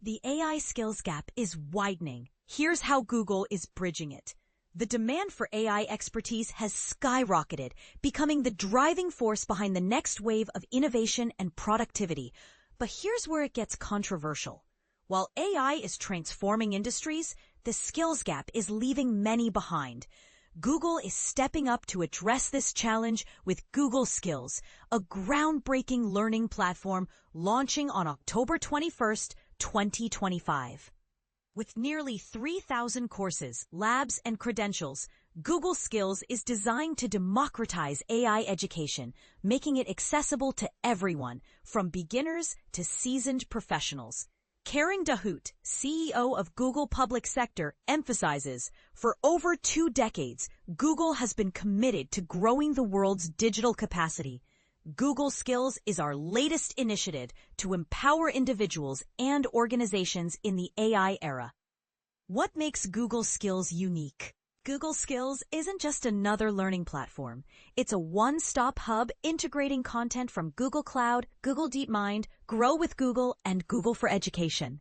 The AI skills gap is widening. Here's how Google is bridging it. The demand for AI expertise has skyrocketed, becoming the driving force behind the next wave of innovation and productivity. But here's where it gets controversial. While AI is transforming industries, the skills gap is leaving many behind. Google is stepping up to address this challenge with Google Skills, a groundbreaking learning platform launching on October 21st, 2025. With nearly 3,000 courses, labs, and credentials, Google Skills is designed to democratize AI education, making it accessible to everyone, from beginners to seasoned professionals. Karen Dahout, CEO of Google Public Sector, emphasizes, for over 2 decades, Google has been committed to growing the world's digital capacity. Google Skills is our latest initiative to empower individuals and organizations in the AI era. What makes Google Skills unique? Google Skills isn't just another learning platform. It's a one-stop hub integrating content from Google Cloud, Google DeepMind, Grow with Google, and Google for Education.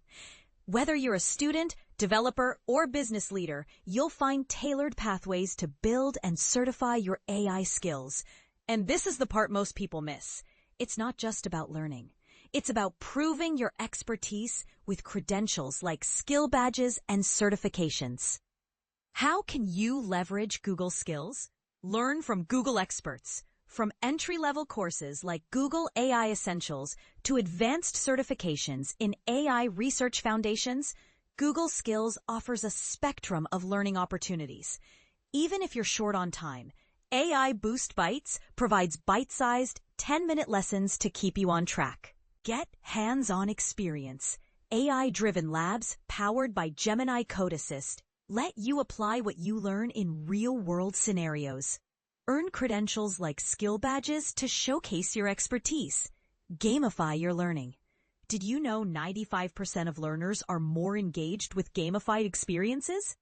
Whether you're a student, developer, or business leader, you'll find tailored pathways to build and certify your AI skills. And this is the part most people miss. It's not just about learning. It's about proving your expertise with credentials like skill badges and certifications. How can you leverage Google Skills? Learn from Google experts. From entry-level courses like Google AI Essentials to advanced certifications in AI research foundations, Google Skills offers a spectrum of learning opportunities. Even if you're short on time, AI Boost Bites provides bite-sized, 10-minute lessons to keep you on track. Get hands-on experience. AI-driven labs powered by Gemini Code Assist let you apply what you learn in real-world scenarios. Earn credentials like skill badges to showcase your expertise. Gamify your learning. Did you know 95% of learners are more engaged with gamified experiences?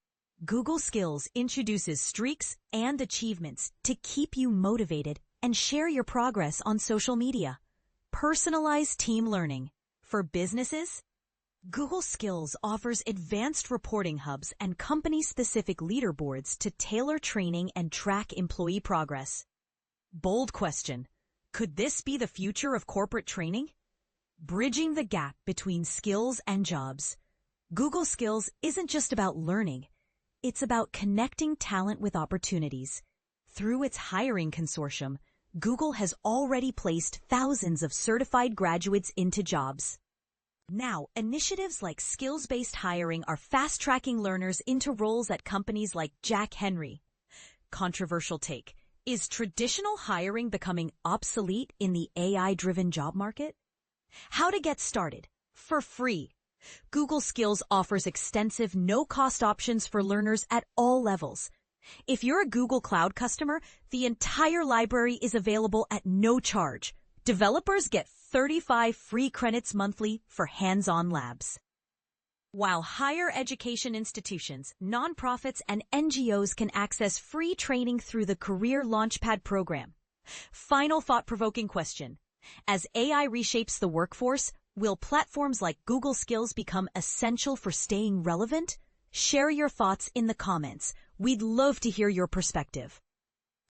Google Skills introduces streaks and achievements to keep you motivated and share your progress on social media. Personalized team learning. For businesses, Google Skills offers advanced reporting hubs and company-specific leaderboards to tailor training and track employee progress. Bold question. Could this be the future of corporate training? Bridging the gap between skills and jobs. Google Skills isn't just about learning. It's about connecting talent with opportunities. Through its hiring consortium, Google has already placed thousands of certified graduates into jobs. Now, initiatives like skills-based hiring are fast-tracking learners into roles at companies like Jack Henry. Controversial take. Is traditional hiring becoming obsolete in the AI-driven job market? How to get started. For free. Google Skills offers extensive no-cost options for learners at all levels. If you're a Google Cloud customer, the entire library is available at no charge. Developers get 35 free credits monthly for hands-on labs. While higher education institutions, nonprofits, and NGOs can access free training through the Career Launchpad program. Final thought-provoking question. As AI reshapes the workforce, will platforms like Google Skills become essential for staying relevant? Share your thoughts in the comments. We'd love to hear your perspective.